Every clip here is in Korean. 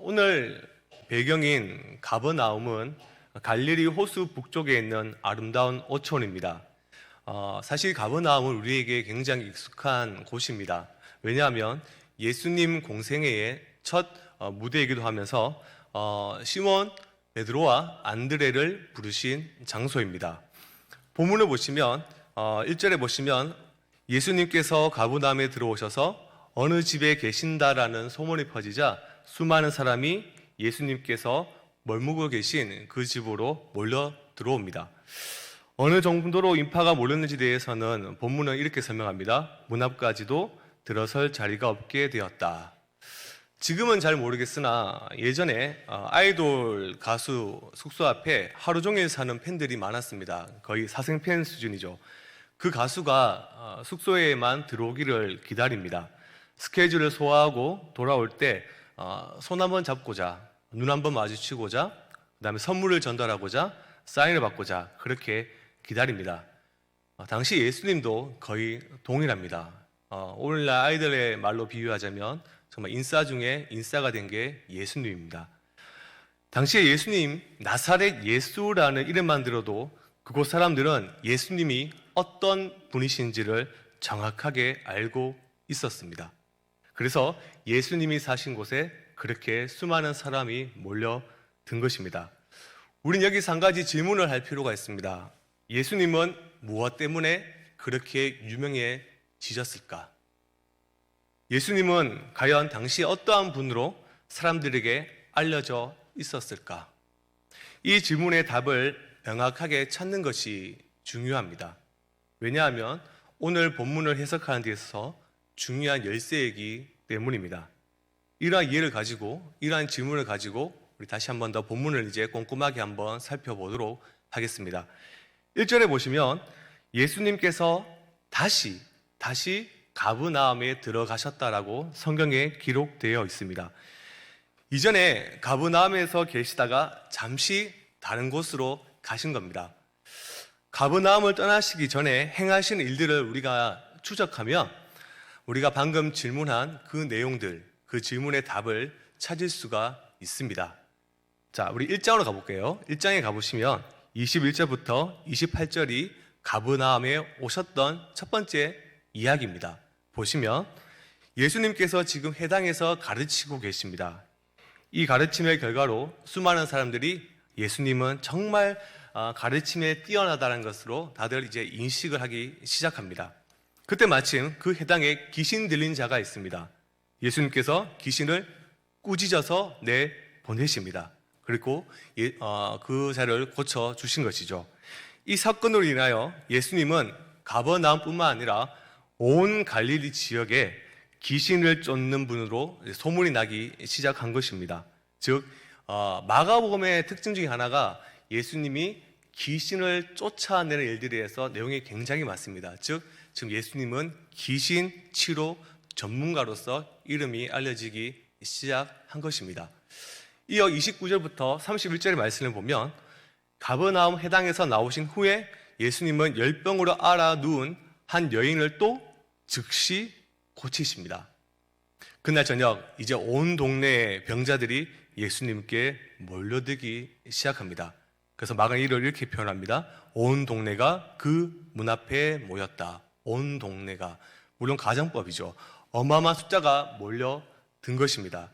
오늘 배경인 가버나움은 갈릴리 호수 북쪽에 있는 아름다운 어촌입니다. 사실 가버나움은 우리에게 굉장히 익숙한 곳입니다. 왜냐하면 예수님 공생애의 첫 무대이기도 하면서 시몬, 베드로와 안드레를 부르신 장소입니다. 본문을 보시면 1절에 보시면 예수님께서 가버나움에 들어오셔서 어느 집에 계신다라는 소문이 퍼지자 수많은 사람이 예수님께서 머무고 계신 그 집으로 몰려 들어옵니다. 어느 정도로 인파가 몰렸는지 대해서는 본문은 이렇게 설명합니다. 문 앞까지도 들어설 자리가 없게 되었다. 지금은 잘 모르겠으나 예전에 아이돌 가수 숙소 앞에 하루 종일 사는 팬들이 많았습니다. 거의 사생팬 수준이죠. 그 가수가 숙소에만 들어오기를 기다립니다. 스케줄을 소화하고 돌아올 때 손 한번 잡고자, 눈 한번 마주치고자, 그 다음에 선물을 전달하고자, 사인을 받고자 그렇게 기다립니다. 당시 예수님도 거의 동일합니다. 오늘날 아이들의 말로 비유하자면 정말 인싸 중에 인싸가 된 게 예수님입니다. 당시에 예수님, 나사렛 예수라는 이름만 들어도 그곳 사람들은 예수님이 어떤 분이신지를 정확하게 알고 있었습니다. 그래서 예수님이 사신 곳에 그렇게 수많은 사람이 몰려든 것입니다. 우린 여기서 한 가지 질문을 할 필요가 있습니다. 예수님은 무엇 때문에 그렇게 유명해지셨을까? 예수님은 과연 당시 어떠한 분으로 사람들에게 알려져 있었을까? 이 질문의 답을 명확하게 찾는 것이 중요합니다. 왜냐하면 오늘 본문을 해석하는 데 있어서 중요한 열쇠이기 때문입니다. 이러한 이해를 가지고, 이러한 질문을 가지고 우리 다시 한 번 더 본문을 이제 꼼꼼하게 한번 살펴보도록 하겠습니다. 1절에 보시면 예수님께서 다시 가브나움에 들어가셨다라고 성경에 기록되어 있습니다. 이전에 가브나움에서 계시다가 잠시 다른 곳으로 가신 겁니다. 가브나움을 떠나시기 전에 행하신 일들을 우리가 추적하면 우리가 방금 질문한 그 내용들, 그 질문의 답을 찾을 수가 있습니다. 자, 우리 1장으로 가볼게요. 1장에 가보시면 21절부터 28절이 가브나움에 오셨던 첫 번째 이야기입니다. 보시면 예수님께서 지금 회당에서 가르치고 계십니다. 이 가르침의 결과로 수많은 사람들이 예수님은 정말 가르침에 뛰어나다는 것으로 다들 이제 인식을 하기 시작합니다. 그때 마침 그 해당에 귀신 들린 자가 있습니다. 예수님께서 귀신을 꾸짖어서 내보내십니다. 그리고 그 자를 고쳐주신 것이죠. 이 사건으로 인하여 예수님은 가버나움뿐만 아니라 온 갈릴리 지역에 귀신을 쫓는 분으로 소문이 나기 시작한 것입니다. 즉 마가복음의 특징 중에 하나가 예수님이 귀신을 쫓아내는 일들에 대해서 내용이 굉장히 많습니다. 즉 지금 예수님은 귀신 치료 전문가로서 이름이 알려지기 시작한 것입니다. 이어 29절부터 31절의 말씀을 보면 가버나움 해당에서 나오신 후에 예수님은 열병으로 앓아 누운 한 여인을 또 즉시 고치십니다. 그날 저녁 이제 온 동네의 병자들이 예수님께 몰려들기 시작합니다. 그래서 마가는 이를 이렇게 표현합니다. 온 동네가 그 문 앞에 모였다. 온 동네가, 물론 가정법이죠. 어마어마한 숫자가 몰려든 것입니다.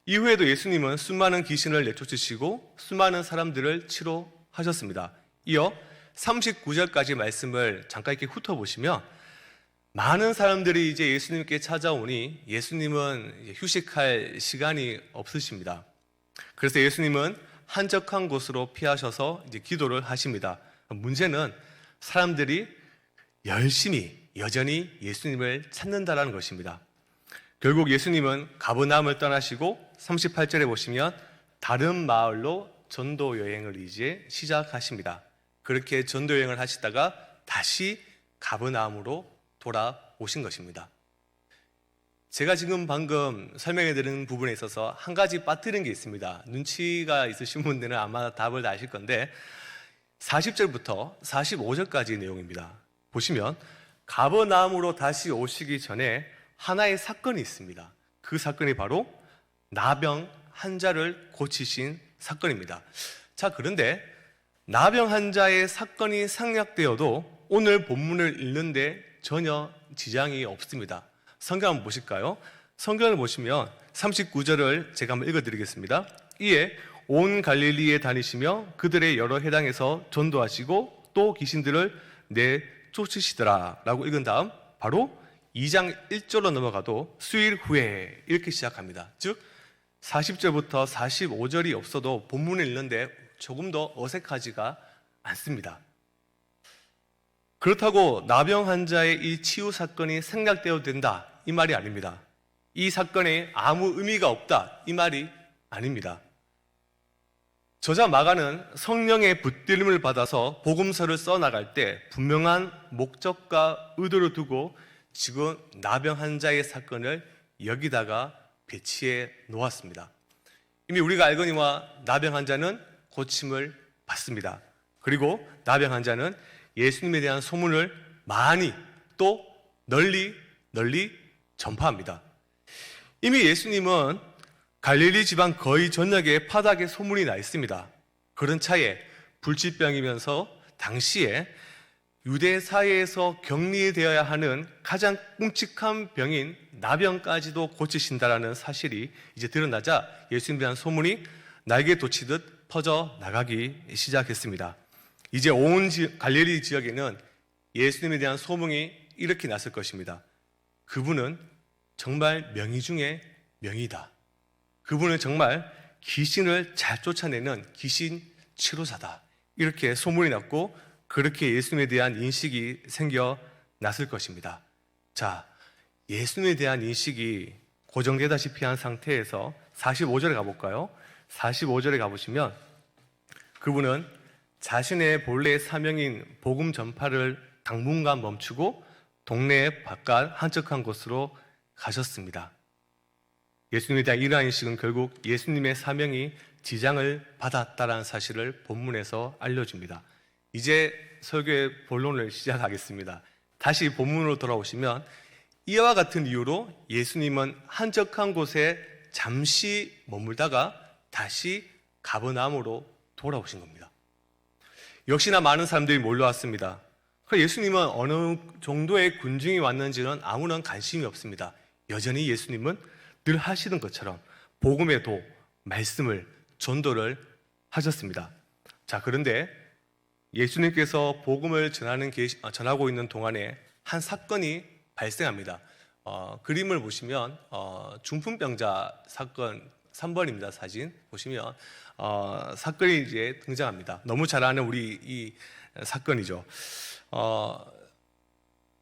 이후에도 예수님은 수많은 귀신을 내쫓으시고 수많은 사람들을 치료하셨습니다. 이어 39절까지 말씀을 잠깐 이렇게 훑어보시면 많은 사람들이 이제 예수님께 찾아오니 예수님은 휴식할 시간이 없으십니다. 그래서 예수님은 한적한 곳으로 피하셔서 이제 기도를 하십니다. 문제는 사람들이 여전히 예수님을 찾는다라는 것입니다. 결국 예수님은 가버나움을 떠나시고 38절에 보시면 다른 마을로 전도 여행을 이제 시작하십니다. 그렇게 전도 여행을 하시다가 다시 가버나움으로 돌아오신 것입니다. 제가 지금 방금 설명해 드린 부분에 있어서 한 가지 빠뜨린 게 있습니다. 눈치가 있으신 분들은 아마 답을 다 아실 건데 40절부터 45절까지 내용입니다. 보시면 가버나움으로 다시 오시기 전에 하나의 사건이 있습니다. 그 사건이 바로 나병 환자를 고치신 사건입니다. 자, 그런데 나병 환자의 사건이 생략되어도 오늘 본문을 읽는데 전혀 지장이 없습니다. 성경 한번 보실까요? 성경을 보시면 39절을 제가 한번 읽어드리겠습니다. 이에 온 갈릴리에 다니시며 그들의 여러 해당에서 전도하시고 또 귀신들을 내쫓으시더라 라고 읽은 다음 바로 2장 1절로 넘어가도 수일 후에 이렇게 시작합니다. 즉 40절부터 45절이 없어도 본문을 읽는데 조금 더 어색하지가 않습니다. 그렇다고 나병 환자의 이 치유 사건이 생략되어도 된다 이 말이 아닙니다. 이 사건에 아무 의미가 없다 이 말이 아닙니다. 저자 마가는 성령의 붙들림을 받아서 복음서를 써나갈 때 분명한 목적과 의도를 두고 지금 나병 환자의 사건을 여기다가 배치해 놓았습니다. 이미 우리가 알거니와 나병 환자는 고침을 받습니다. 그리고 나병 환자는 예수님에 대한 소문을 많이 또 널리 전파합니다. 이미 예수님은 갈릴리 지방 거의 전역에 바닥에 소문이 나 있습니다. 그런 차에 불치병이면서 당시에 유대 사회에서 격리되어야 하는 가장 끔찍한 병인 나병까지도 고치신다라는 사실이 이제 드러나자 예수님에 대한 소문이 날개 돋치듯 퍼져 나가기 시작했습니다. 이제 온 갈릴리 지역에는 예수님에 대한 소문이 이렇게 났을 것입니다. 그분은 정말 명의 중에 명의다. 그분은 정말 귀신을 잘 쫓아내는 귀신 치료사다. 이렇게 소문이 났고 그렇게 예수님에 대한 인식이 생겨났을 것입니다. 자, 예수님에 대한 인식이 고정되다시피 한 상태에서 45절에 가볼까요? 45절에 가보시면 그분은 자신의 본래 사명인 복음 전파를 당분간 멈추고 동네 바깥 한적한 곳으로 가셨습니다. 예수님에 대한 이러한 인식은 결국 예수님의 사명이 지장을 받았다라는 사실을 본문에서 알려줍니다. 이제 설교의 본론을 시작하겠습니다. 다시 본문으로 돌아오시면 이와 같은 이유로 예수님은 한적한 곳에 잠시 머물다가 다시 가버나움으로 돌아오신 겁니다. 역시나 많은 사람들이 몰려왔습니다. 예수님은 어느 정도의 군중이 왔는지는 아무런 관심이 없습니다. 여전히 예수님은 늘 하시는 것처럼 복음의 도, 말씀을, 전도를 하셨습니다. 자, 그런데 예수님께서 복음을 전하고 있는 동안에 한 사건이 발생합니다. 그림을 보시면 중풍병자 사건 3번입니다. 사진 보시면 사건이 이제 등장합니다. 너무 잘 아는 우리 이 사건이죠.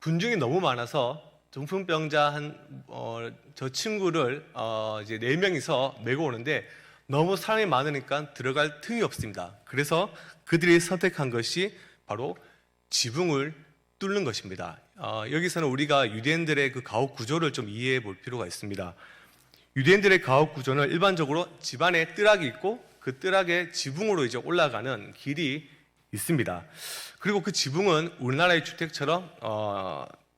군중이 너무 많아서 중풍병자 저 친구를 이제 4명이서 메고 오는데 너무 사람이 많으니까 들어갈 틈이 없습니다. 그래서 그들이 선택한 것이 바로 지붕을 뚫는 것입니다. 여기서는 우리가 유대인들의 그 가옥 구조를 좀 이해해 볼 필요가 있습니다. 유대인들의 가옥 구조는 일반적으로 집안에 뜰락이 있고 그 뜰락에 지붕으로 이제 올라가는 길이 있습니다. 그리고 그 지붕은 우리나라의 주택처럼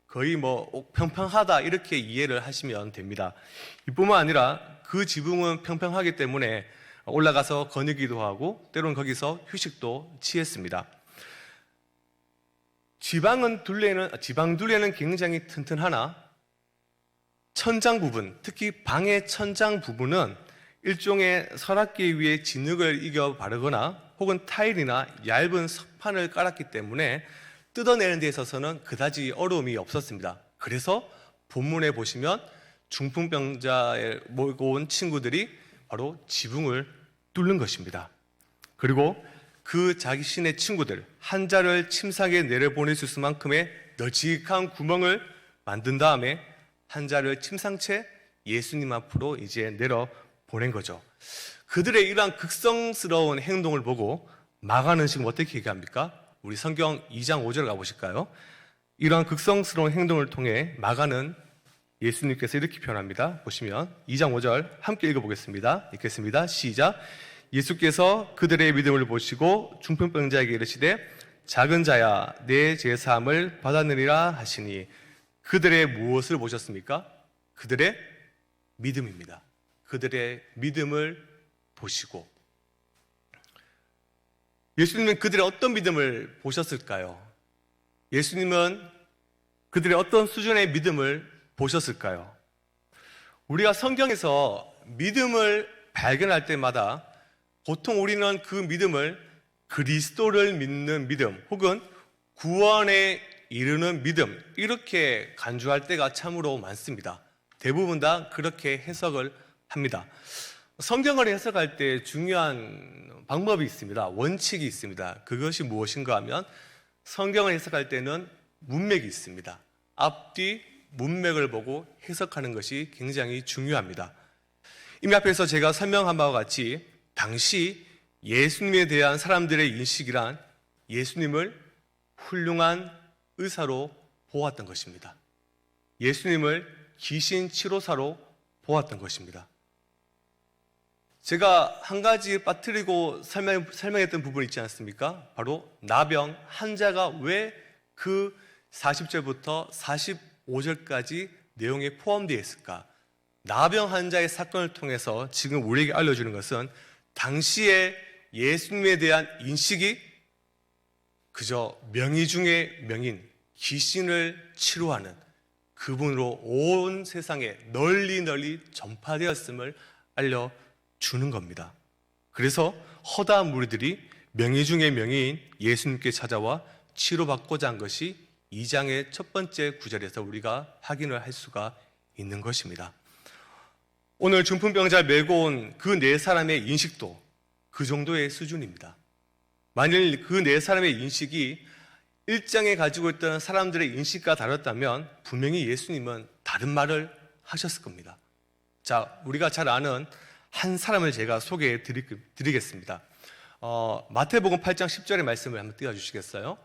거의 뭐 평평하다 이렇게 이해를 하시면 됩니다. 이뿐만 아니라 그 지붕은 평평하기 때문에 올라가서 거니기도 하고 때로는 거기서 휴식도 취했습니다. 지방 둘레는 굉장히 튼튼하나 천장 부분, 특히 방의 천장 부분은 일종의 서랍개 위에 진흙을 이겨 바르거나 혹은 타일이나 얇은 석판을 깔았기 때문에 뜯어내는 데 있어서는 그다지 어려움이 없었습니다. 그래서 본문에 보시면 중풍병자에 몰고 온 친구들이 바로 지붕을 뚫는 것입니다. 그리고 그 자신의 친구들, 환자를 침상에 내려보낼 수 있을 만큼의 널찍한 구멍을 만든 다음에 환자를 침상채 예수님 앞으로 이제 내려보낸 거죠. 그들의 이러한 극성스러운 행동을 보고 마가는 지금 어떻게 얘기합니까? 우리 성경 2장 5절 가보실까요? 이러한 극성스러운 행동을 통해 마가는 예수님께서 이렇게 표현합니다. 보시면 2장 5절 함께 읽어보겠습니다. 읽겠습니다. 시작. 예수께서 그들의 믿음을 보시고 중풍병자에게 이르시되 작은 자야 내 죄사함을 받았느니라 하시니 그들의 무엇을 보셨습니까? 그들의 믿음입니다. 그들의 믿음을 보시고 예수님은 그들의 어떤 믿음을 보셨을까요? 예수님은 그들의 어떤 수준의 믿음을 보셨을까요? 우리가 성경에서 믿음을 발견할 때마다 보통 우리는 그 믿음을 그리스도를 믿는 믿음 혹은 구원에 이르는 믿음 이렇게 간주할 때가 참으로 많습니다. 대부분 다 그렇게 해석을 합니다. 성경을 해석할 때 중요한 방법이 있습니다. 원칙이 있습니다. 그것이 무엇인가 하면 성경을 해석할 때는 문맥이 있습니다. 앞뒤 문맥을 보고 해석하는 것이 굉장히 중요합니다. 이미 앞에서 제가 설명한 바와 같이 당시 예수님에 대한 사람들의 인식이란 예수님을 훌륭한 의사로 보았던 것입니다. 예수님을 귀신 치료사로 보았던 것입니다. 제가 한 가지 빠뜨리고 설명했던 부분이 있지 않습니까? 바로 나병 환자가 왜 그 40절부터 45절까지 내용에 포함되어 있을까? 나병 환자의 사건을 통해서 지금 우리에게 알려주는 것은 당시에 예수님에 대한 인식이 그저 명의 중의 명인, 귀신을 치료하는 그분으로 온 세상에 널리 전파되었음을 알려주는 겁니다. 그래서 허다한 무리들이 명의 중의 명의인 예수님께 찾아와 치료받고자 한 것이 2장의 첫 번째 구절에서 우리가 확인을 할 수가 있는 것입니다. 오늘 중풍병자를 메고 온 그 네 사람의 인식도 그 정도의 수준입니다. 만일 그 네 사람의 인식이 1장에 가지고 있던 사람들의 인식과 다르다면 분명히 예수님은 다른 말을 하셨을 겁니다. 자, 우리가 잘 아는 한 사람을 제가 소개해 드리겠습니다. 마태복음 8장 10절의 말씀을 한번 띄워주시겠어요?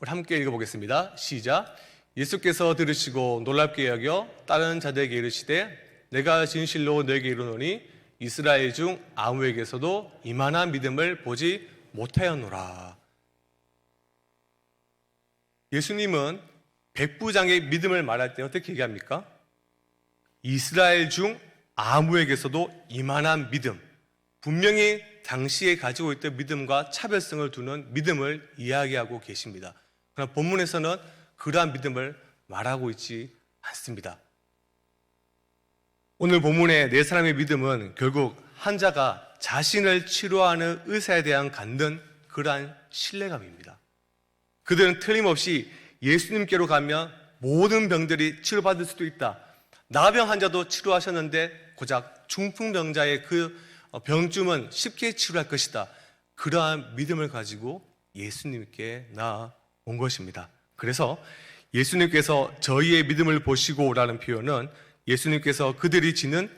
우리 함께 읽어보겠습니다. 시작. 예수께서 들으시고 놀랍게 여겨 다른 자들에게 이르시되 내가 진실로 너에게 이르노니 이스라엘 중 아무에게서도 이만한 믿음을 보지 못하였노라. 예수님은 백부장의 믿음을 말할 때 어떻게 얘기합니까? 이스라엘 중 아무에게서도 이만한 믿음, 분명히 당시에 가지고 있던 믿음과 차별성을 두는 믿음을 이야기하고 계십니다. 그러나 본문에서는 그러한 믿음을 말하고 있지 않습니다. 오늘 본문의 네 사람의 믿음은 결국 환자가 자신을 치료하는 의사에 대한 갖는 그러한 신뢰감입니다. 그들은 틀림없이 예수님께로 가면 모든 병들이 치료받을 수도 있다. 나병 환자도 치료하셨는데 고작 중풍병자의 그 병쯤은 쉽게 치료할 것이다. 그러한 믿음을 가지고 예수님께 나온 것입니다. 그래서 예수님께서 저희의 믿음을 보시고 라는 표현은 예수님께서 그들이 지는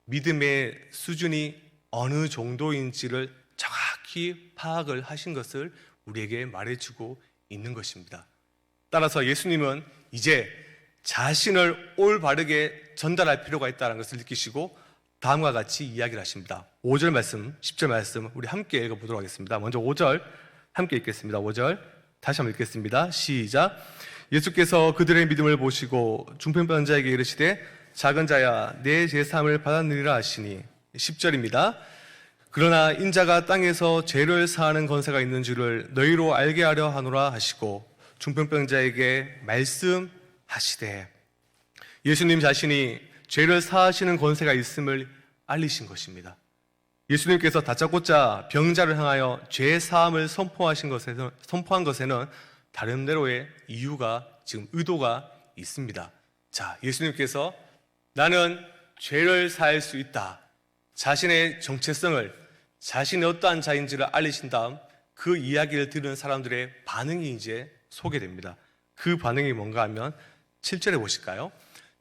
믿음의 수준이 어느 정도인지를 정확히 파악을 하신 것을 우리에게 말해주고 있는 것입니다. 따라서 예수님은 이제 자신을 올바르게 전달할 필요가 있다는 것을 느끼시고 다음과 같이 이야기를 하십니다. 5절 말씀, 10절 말씀 우리 함께 읽어보도록 하겠습니다. 먼저 5절 함께 읽겠습니다. 5절 다시 한번 읽겠습니다. 시작. 예수께서 그들의 믿음을 보시고 중풍병자에게 이르시되 작은 자야 내 제사함을 받았느니라 하시니 10절입니다. 그러나 인자가 땅에서 죄를 사하는 권세가 있는 줄을 너희로 알게 하려 하노라 하시고 중풍병자에게 말씀하시되 예수님 자신이 죄를 사하시는 권세가 있음을 알리신 것입니다. 예수님께서 다짜고짜 병자를 향하여 죄 사함을 선포한 것에는 다른대로의 이유가 지금 의도가 있습니다. 자, 예수님께서 나는 죄를 사할 수 있다. 자신의 정체성을 자신이 어떠한 자인지를 알리신 다음 그 이야기를 들은 사람들의 반응이 이제 소개됩니다. 그 반응이 뭔가 하면 7절에 보실까요?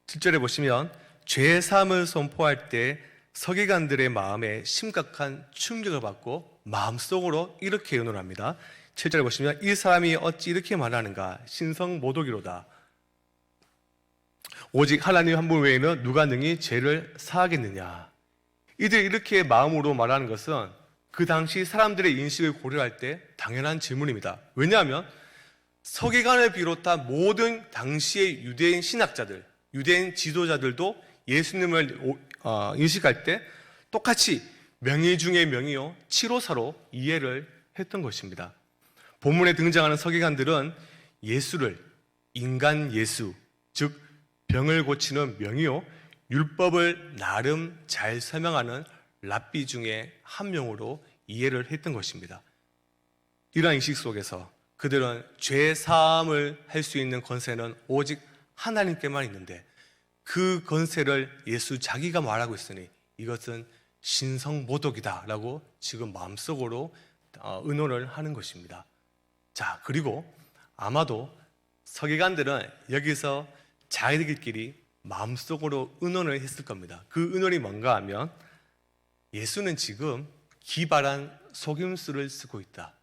7절에 보시면 죄 사함을 선포할 때 서기관들의 마음에 심각한 충격을 받고 마음속으로 이렇게 의논합니다. 7절에 보시면 이 사람이 어찌 이렇게 말하는가 신성모독이로다. 오직 하나님 한 분 외에는 누가 능히 죄를 사하겠느냐. 이들이 이렇게 마음으로 말하는 것은 그 당시 사람들의 인식을 고려할 때 당연한 질문입니다. 왜냐하면 서기관을 비롯한 모든 당시의 유대인 신학자들, 유대인 지도자들도 예수님을 인식할 때 똑같이 명의 중의 명의요, 치료사로 이해를 했던 것입니다. 본문에 등장하는 서기관들은 예수를 인간 예수, 즉 병을 고치는 명의요, 율법을 나름 잘 설명하는 랍비 중에 한 명으로 이해를 했던 것입니다. 이러한 인식 속에서 그들은 죄 사함을 할 수 있는 권세는 오직 하나님께만 있는데 그 권세를 예수 자기가 말하고 있으니 이것은 신성모독이다라고 지금 마음속으로 의논을 하는 것입니다. 자, 그리고 아마도 서기관들은 여기서 자기들끼리 마음속으로 의논을 했을 겁니다. 그 의논이 뭔가 하면 예수는 지금 기발한 속임수를 쓰고 있다.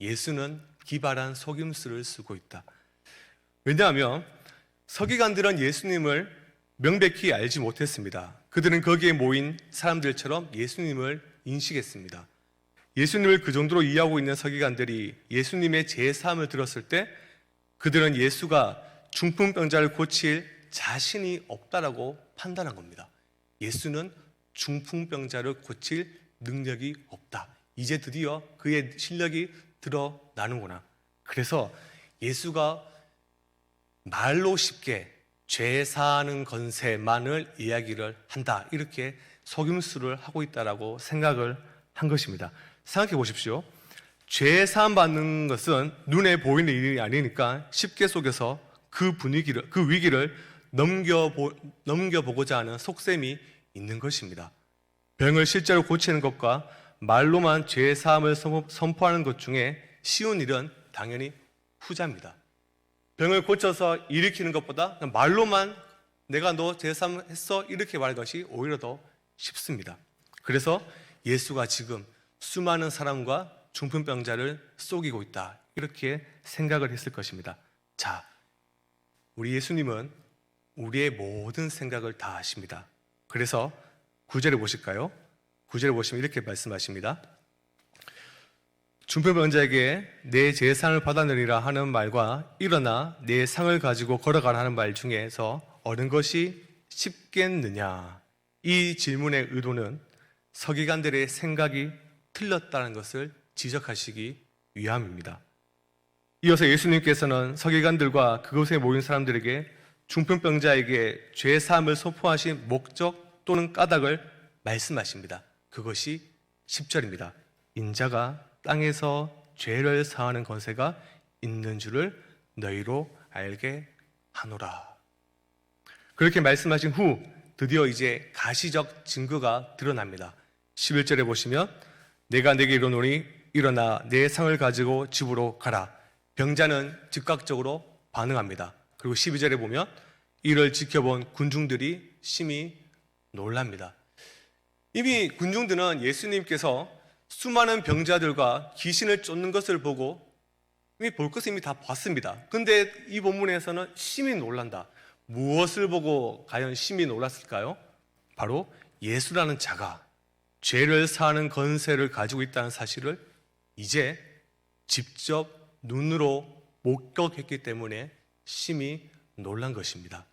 예수는 기발한 속임수를 쓰고 있다. 왜냐하면 서기관들은 예수님을 명백히 알지 못했습니다. 그들은 거기에 모인 사람들처럼 예수님을 인식했습니다. 예수님을 그 정도로 이해하고 있는 서기관들이 예수님의 제사함을 들었을 때 그들은 예수가 중풍병자를 고칠 자신이 없다라고 판단한 겁니다. 예수는 중풍병자를 고칠 능력이 없다. 이제 드디어 그의 실력이 드러나는구나. 그래서 예수가 말로 쉽게 죄 사하는 권세만을 이야기를 한다. 이렇게 속임수를 하고 있다라고 생각을 한 것입니다. 생각해 보십시오. 죄 사함 받는 것은 눈에 보이는 일이 아니니까 쉽게 속여서 그 분위기를, 그 위기를 넘겨보고자 하는 속셈이 있는 것입니다. 병을 실제로 고치는 것과 말로만 죄 사함을 선포하는 것 중에 쉬운 일은 당연히 후자입니다. 병을 고쳐서 일으키는 것보다 말로만 내가 너 죄 사함 했어 이렇게 말하는 것이 오히려 더 쉽습니다. 그래서 예수가 지금 수많은 사람과 중풍병자를 속이고 있다 이렇게 생각을 했을 것입니다. 자, 우리 예수님은 우리의 모든 생각을 다 아십니다. 그래서 9절에 보실까요? 9절에 보시면 이렇게 말씀하십니다. 중풍병자에게 내 재산을 받아내리라 하는 말과 일어나 내 상을 가지고 걸어가라 하는 말 중에서 어느 것이 쉽겠느냐? 이 질문의 의도는 서기관들의 생각이 틀렸다는 것을 지적하시기 위함입니다. 이어서 예수님께서는 서기관들과 그곳에 모인 사람들에게 중풍병자에게 죄 사함을 선포하신 목적 또는 까닭을 말씀하십니다. 그것이 10절입니다. 인자가 땅에서 죄를 사하는 권세가 있는 줄을 너희로 알게 하노라. 그렇게 말씀하신 후 드디어 이제 가시적 증거가 드러납니다. 11절에 보시면 내가 내게 이르노니 일어나 내 상을 가지고 집으로 가라. 병자는 즉각적으로 반응합니다. 그리고 12절에 보면 이를 지켜본 군중들이 심히 놀랍니다. 이미 군중들은 예수님께서 수많은 병자들과 귀신을 쫓는 것을 보고 이미 볼 것을 이미 다 봤습니다. 근데 이 본문에서는 심히 놀란다. 무엇을 보고 과연 심히 놀랐을까요? 바로 예수라는 자가 죄를 사하는 권세를 가지고 있다는 사실을 이제 직접 눈으로 목격했기 때문에 심히 놀란 것입니다.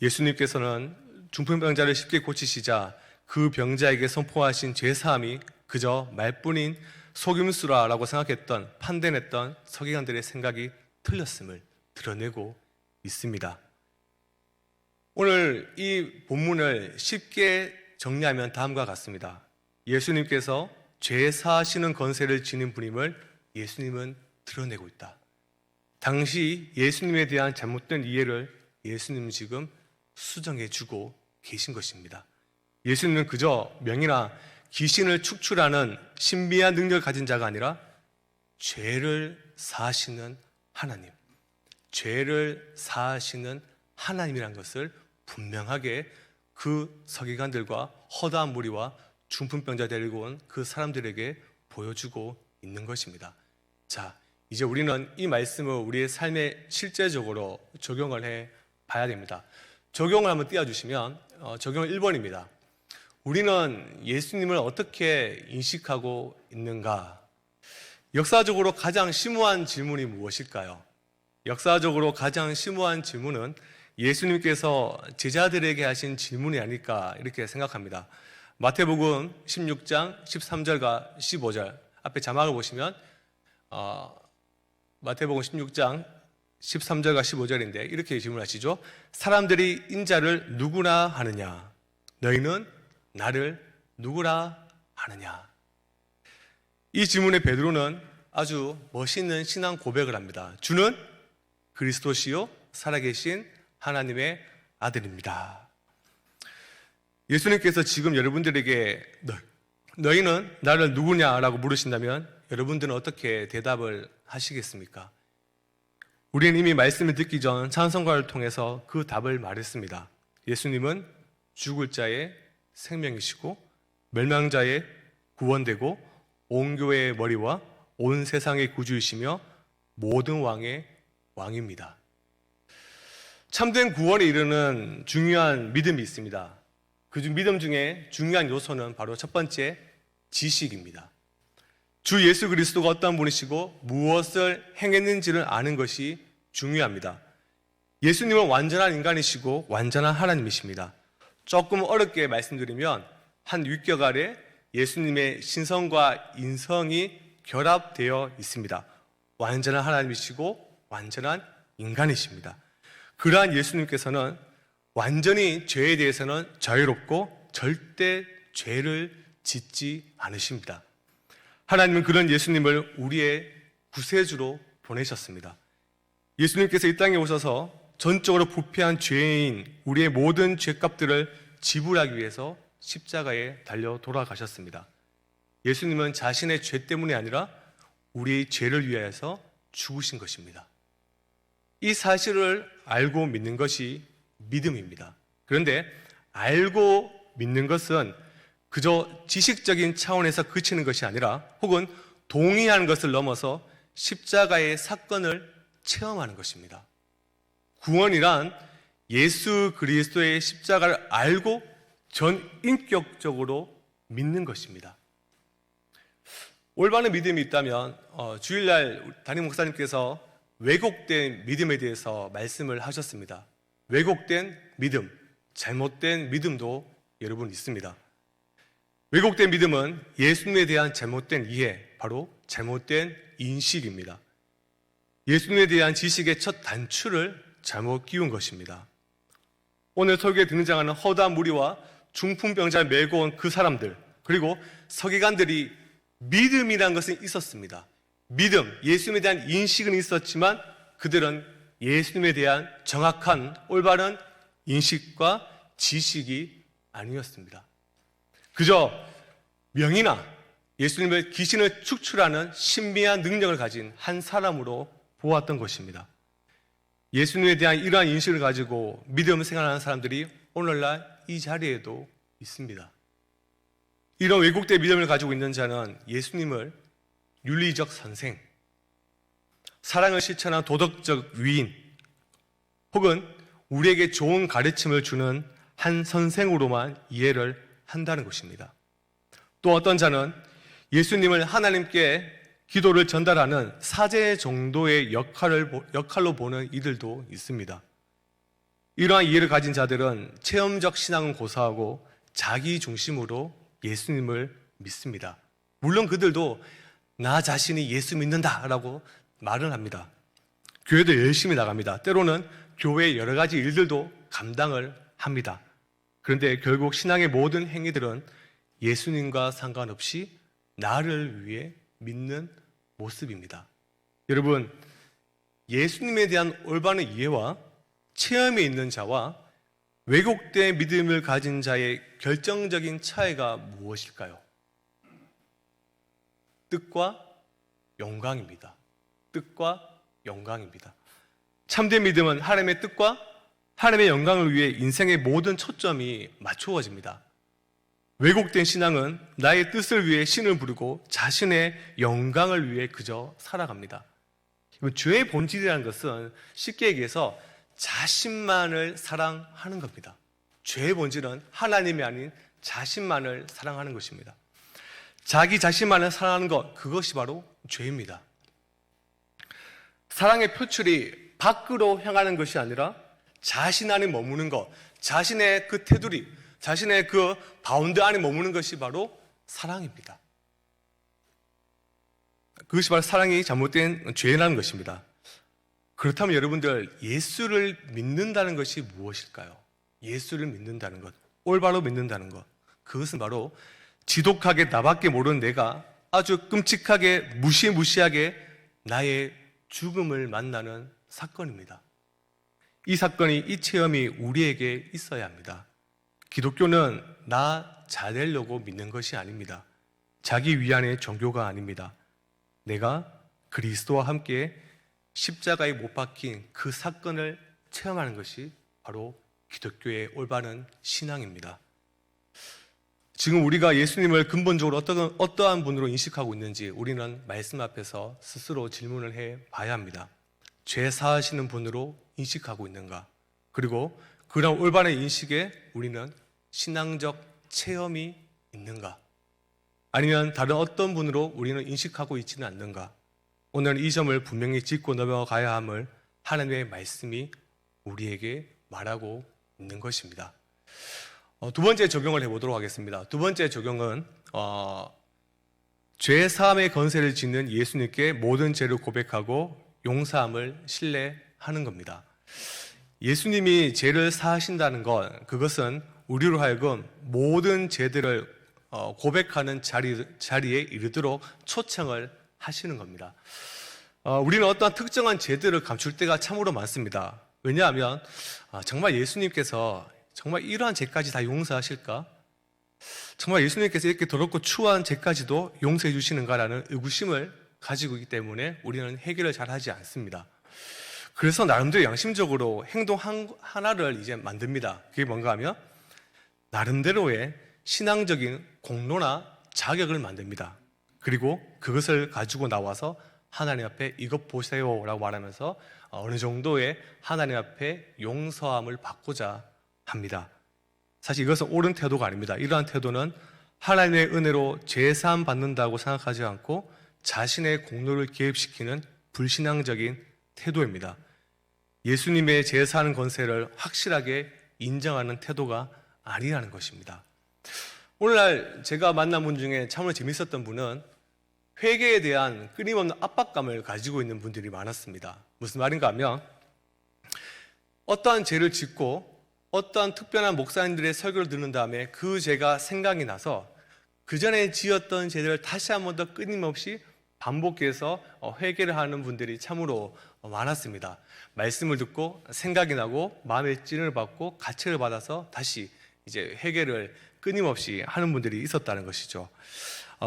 예수님께서는 중풍병자를 쉽게 고치시자 그 병자에게 선포하신 죄사함이 그저 말뿐인 속임수라고 생각했던, 판단했던 서기관들의 생각이 틀렸음을 드러내고 있습니다. 오늘 이 본문을 쉽게 정리하면 다음과 같습니다. 예수님께서 죄 사하시는 권세를 지닌 분임을 예수님은 드러내고 있다. 당시 예수님에 대한 잘못된 이해를 예수님은 지금 수정해주고 계신 것입니다. 예수님은 그저 명이나 귀신을 축출하는 신비한 능력을 가진 자가 아니라 죄를 사하시는 하나님, 죄를 사하시는 하나님이란 것을 분명하게 그 서기관들과 허다한 무리와 중풍병자 데리고 온 그 사람들에게 보여주고 있는 것입니다. 자, 이제 우리는 이 말씀을 우리의 삶에 실제적으로 적용을 해 봐야 됩니다. 적용을 한번 띄워주시면 적용 1번입니다. 우리는 예수님을 어떻게 인식하고 있는가? 역사적으로 가장 심오한 질문이 무엇일까요? 역사적으로 가장 심오한 질문은 예수님께서 제자들에게 하신 질문이 아닐까 이렇게 생각합니다. 마태복음 16장 13절과 15절 앞에 자막을 보시면 마태복음 16장 13절과 15절인데 이렇게 질문하시죠. 사람들이 인자를 누구라 하느냐? 너희는 나를 누구라 하느냐? 이 질문에 베드로는 아주 멋있는 신앙 고백을 합니다. 주는 그리스도시요 살아계신 하나님의 아들입니다. 예수님께서 지금 여러분들에게 너희는 나를 누구냐라고 물으신다면 여러분들은 어떻게 대답을 하시겠습니까? 우리는 이미 말씀을 듣기 전 찬송가를 통해서 그 답을 말했습니다. 예수님은 죽을 자의 생명이시고 멸망자의 구원되고 온 교회의 머리와 온 세상의 구주이시며 모든 왕의 왕입니다. 참된 구원에 이르는 중요한 믿음이 있습니다. 그 믿음 중에 중요한 요소는 바로 첫 번째 지식입니다. 주 예수 그리스도가 어떤 분이시고 무엇을 행했는지를 아는 것이 중요합니다. 예수님은 완전한 인간이시고 완전한 하나님이십니다. 조금 어렵게 말씀드리면 한 윗격 아래 예수님의 신성과 인성이 결합되어 있습니다. 완전한 하나님이시고 완전한 인간이십니다. 그러한 예수님께서는 완전히 죄에 대해서는 자유롭고 절대 죄를 짓지 않으십니다. 하나님은 그런 예수님을 우리의 구세주로 보내셨습니다. 예수님께서 이 땅에 오셔서 전적으로 부패한 죄인 우리의 모든 죄값들을 지불하기 위해서 십자가에 달려 돌아가셨습니다. 예수님은 자신의 죄 때문이 아니라 우리의 죄를 위하여서 죽으신 것입니다. 이 사실을 알고 믿는 것이 믿음입니다. 그런데 알고 믿는 것은 그저 지식적인 차원에서 그치는 것이 아니라 혹은 동의하는 것을 넘어서 십자가의 사건을 체험하는 것입니다. 구원이란 예수 그리스도의 십자가를 알고 전인격적으로 믿는 것입니다. 올바른 믿음이 있다면 주일날 담임 목사님께서 왜곡된 믿음에 대해서 말씀을 하셨습니다. 왜곡된 믿음, 잘못된 믿음도 여러분 있습니다. 왜곡된 믿음은 예수님에 대한 잘못된 이해, 바로 잘못된 인식입니다. 예수님에 대한 지식의 첫 단추를 잘못 끼운 것입니다. 오늘 설교에 등장하는 허다한 무리와 중풍병자를 메고 온 그 사람들, 그리고 서기관들이 믿음이라는 것은 있었습니다. 믿음, 예수님에 대한 인식은 있었지만 그들은 예수님에 대한 정확한 올바른 인식과 지식이 아니었습니다. 그저 명이나 예수님의 귀신을 축출하는 신비한 능력을 가진 한 사람으로 보았던 것입니다. 예수님에 대한 이러한 인식을 가지고 믿음을 생활하는 사람들이 오늘날 이 자리에도 있습니다. 이런 왜곡된 믿음을 가지고 있는 자는 예수님을 윤리적 선생, 사랑을 실천한 도덕적 위인, 혹은 우리에게 좋은 가르침을 주는 한 선생으로만 이해를 한다는 것입니다. 또 어떤 자는 예수님을 하나님께 기도를 전달하는 사제 정도의 역할로 보는 이들도 있습니다. 이러한 이해를 가진 자들은 체험적 신앙은 고사하고 자기 중심으로 예수님을 믿습니다. 물론 그들도 나 자신이 예수 믿는다라고 말을 합니다. 교회도 열심히 나갑니다. 때로는 교회의 여러 가지 일들도 감당을 합니다. 그런데 결국 신앙의 모든 행위들은 예수님과 상관없이 나를 위해 믿는 모습입니다. 여러분, 예수님에 대한 올바른 이해와 체험에 있는 자와 왜곡된 믿음을 가진 자의 결정적인 차이가 무엇일까요? 뜻과 영광입니다. 뜻과 영광입니다. 참된 믿음은 하나님의 뜻과 하나님의 영광을 위해 인생의 모든 초점이 맞추어집니다. 왜곡된 신앙은 나의 뜻을 위해 신을 부르고 자신의 영광을 위해 그저 살아갑니다. 죄의 본질이라는 것은 쉽게 얘기해서 자신만을 사랑하는 겁니다. 죄의 본질은 하나님이 아닌 자신만을 사랑하는 것입니다. 자기 자신만을 사랑하는 것, 그것이 바로 죄입니다. 사랑의 표출이 밖으로 향하는 것이 아니라 자신 안에 머무는 것, 자신의 그 테두리, 자신의 그 바운드 안에 머무는 것이 바로 사랑입니다. 그것이 바로 사랑이 잘못된 죄라는 것입니다. 그렇다면 여러분들, 예수를 믿는다는 것이 무엇일까요? 예수를 믿는다는 것, 올바로 믿는다는 것, 그것은 바로 지독하게 나밖에 모르는 내가 아주 끔찍하게 무시무시하게 나의 죽음을 만나는 사건입니다. 이 사건이, 이 체험이 우리에게 있어야 합니다. 기독교는 나 잘 되려고 믿는 것이 아닙니다. 자기 위안의 종교가 아닙니다. 내가 그리스도와 함께 십자가에 못 박힌 그 사건을 체험하는 것이 바로 기독교의 올바른 신앙입니다. 지금 우리가 예수님을 근본적으로 어떠한 분으로 인식하고 있는지 우리는 말씀 앞에서 스스로 질문을 해 봐야 합니다. 죄 사하시는 분으로 인식하고 있는가? 그리고 그런 올바른 인식에 우리는 신앙적 체험이 있는가? 아니면 다른 어떤 분으로 우리는 인식하고 있지는 않는가? 오늘 이 점을 분명히 짚고 넘어가야 함을 하나님의 말씀이 우리에게 말하고 있는 것입니다. 두 번째 적용을 해보도록 하겠습니다. 두 번째 적용은 죄 사함의 건세를 짓는 예수님께 모든 죄를 고백하고 용서함을 신뢰하는 겁니다. 예수님이 죄를 사하신다는 것, 그것은 우리로 하여금 모든 죄들을 고백하는 자리에 이르도록 초청을 하시는 겁니다. 우리는 어떠한 특정한 죄들을 감출 때가 참으로 많습니다. 왜냐하면 정말 예수님께서 정말 이러한 죄까지 다 용서하실까? 정말 예수님께서 이렇게 더럽고 추한 죄까지도 용서해 주시는가라는 의구심을 가지고 있기 때문에 우리는 해결을 잘 하지 않습니다. 그래서 나름대로 양심적으로 행동 하나를 이제 만듭니다. 그게 뭔가 하면 나름대로의 신앙적인 공로나 자격을 만듭니다. 그리고 그것을 가지고 나와서 하나님 앞에 이것 보세요 라고 말하면서 어느 정도의 하나님 앞에 용서함을 받고자 합니다. 사실 이것은 옳은 태도가 아닙니다. 이러한 태도는 하나님의 은혜로 죄사함 받는다고 생각하지 않고 자신의 공로를 개입시키는 불신앙적인 태도입니다. 예수님의 죄사하는 권세를 확실하게 인정하는 태도가 아니라는 것입니다. 오늘날 제가 만난 분 중에 참으로 재밌었던 분은 회개에 대한 끊임없는 압박감을 가지고 있는 분들이 많았습니다. 무슨 말인가 하면 어떠한 죄를 짓고 어떠한 특별한 목사님들의 설교를 듣는 다음에 그 죄가 생각이 나서 그 전에 지었던 죄들을 다시 한 번 더 끊임없이 반복해서 회개를 하는 분들이 참으로 많았습니다. 말씀을 듣고 생각이 나고 마음의 찔을 받고 가책을 받아서 다시 이제 회개를 끊임없이 하는 분들이 있었다는 것이죠.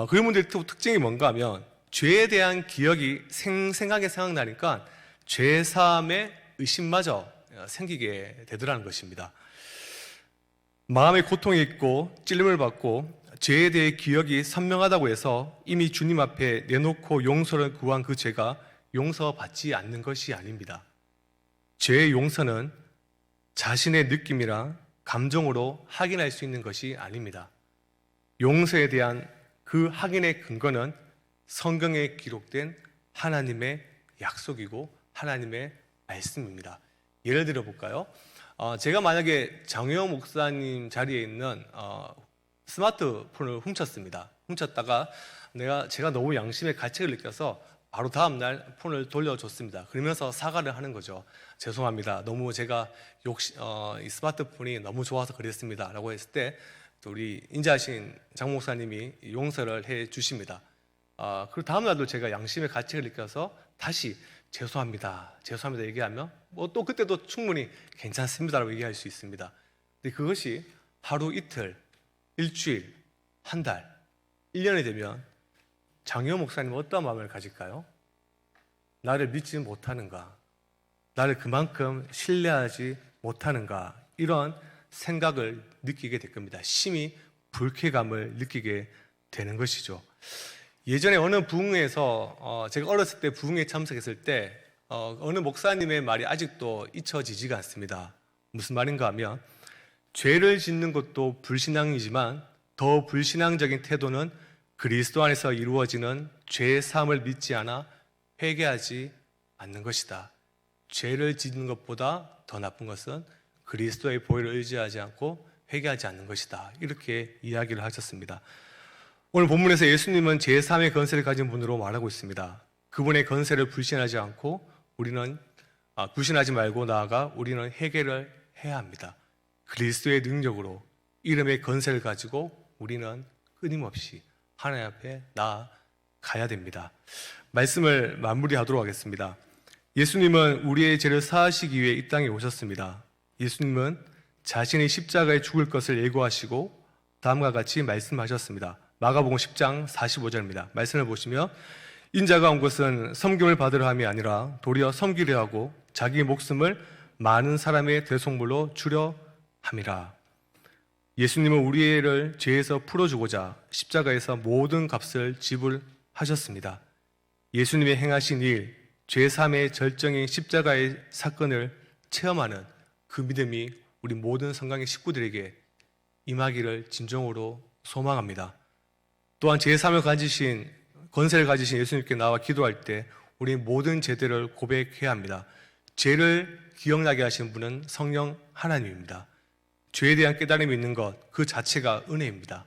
그런 분들의 특징이 뭔가 하면 죄에 대한 기억이 생생하게 생각나니까 죄 사함의 의심마저 생기게 되더라는 것입니다. 마음의 고통이 있고 찔림을 받고 죄에 대해 기억이 선명하다고 해서 이미 주님 앞에 내놓고 용서를 구한 그 죄가 용서받지 않는 것이 아닙니다. 죄의 용서는 자신의 느낌이나 감정으로 확인할 수 있는 것이 아닙니다. 용서에 대한 그 확인의 근거는 성경에 기록된 하나님의 약속이고 하나님의 말씀입니다. 예를 들어 볼까요? 제가 만약에 장혜영 목사님 자리에 있는 스마트폰을 훔쳤습니다. 훔쳤다가 제가 너무 양심의 가책을 느껴서 바로 다음날 폰을 돌려줬습니다. 그러면서 사과를 하는 거죠. 죄송합니다. 너무 제가 이 스마트폰이 너무 좋아서 그랬습니다. 라고 했을 때 또 우리 인자하신 장 목사님이 용서를 해 주십니다. 그리고 다음날도 제가 양심의 가책을 느껴서 다시 죄송합니다 얘기하면 또 그때도 충분히 괜찮습니다라고 얘기할 수 있습니다. 근데 그것이 하루 이틀, 일주일, 한 달, 1년이 되면 장효 목사님은 어떤 마음을 가질까요? 나를 믿지 못하는가? 나를 그만큼 신뢰하지 못하는가? 이런 생각을 느끼게 될 겁니다. 심히 불쾌감을 느끼게 되는 것이죠. 예전에 어느 부흥회에서 제가 어렸을 때 부흥회에 참석했을 때 어느 목사님의 말이 아직도 잊혀지지가 않습니다. 무슨 말인가 하면 죄를 짓는 것도 불신앙이지만 더 불신앙적인 태도는 그리스도 안에서 이루어지는 죄의 사함을 믿지 않아 회개하지 않는 것이다. 죄를 짓는 것보다 더 나쁜 것은 그리스도의 보혈을 의지하지 않고 회개하지 않는 것이다. 이렇게 이야기를 하셨습니다. 오늘 본문에서 예수님은 제3의 건세를 가진 분으로 말하고 있습니다. 그분의 건세를 불신하지 않고 불신하지 말고 나아가 우리는 회개를 해야 합니다. 그리스도의 능력으로 이름의 건세를 가지고 우리는 끊임없이 하나님 앞에 나아가야 됩니다. 말씀을 마무리하도록 하겠습니다. 예수님은 우리의 죄를 사하시기 위해 이 땅에 오셨습니다. 예수님은 자신이 십자가에 죽을 것을 예고하시고 다음과 같이 말씀하셨습니다. 마가복음 10장 45절입니다. 말씀을 보시면 인자가 온 것은 섬김을 받으려 함이 아니라 도리어 섬기려 하고 자기 목숨을 많은 사람의 대속물로 주려 함이라. 예수님은 우리를 죄에서 풀어주고자 십자가에서 모든 값을 지불하셨습니다. 예수님의 행하신 일, 죄사함의 절정인 십자가의 사건을 체험하는 그 믿음이 우리 모든 성강의 식구들에게 임하기를 진정으로 소망합니다. 또한 제3을 가지신 권세를 가지신 예수님께 나와 기도할 때 우리 모든 죄들을 고백해야 합니다. 죄를 기억나게 하신 분은 성령 하나님입니다. 죄에 대한 깨달음이 있는 것 그 자체가 은혜입니다.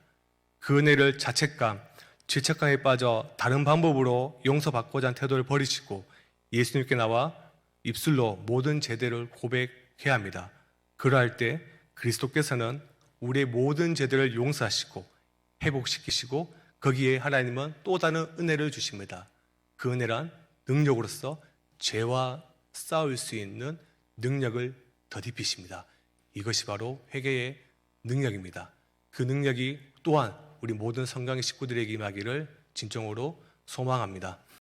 그 은혜를 자책감, 죄책감에 빠져 다른 방법으로 용서받고자 하는 태도를 버리시고 예수님께 나와 입술로 모든 죄들을 고백해야 합니다. 그러할 때 그리스도께서는 우리의 모든 죄들을 용서하시고 회복시키시고 거기에 하나님은 또 다른 은혜를 주십니다. 그 은혜란 능력으로서 죄와 싸울 수 있는 능력을 덧입히십니다. 이것이 바로 회개의 능력입니다. 그 능력이 또한 우리 모든 성강의 식구들에게 임하기를 진정으로 소망합니다.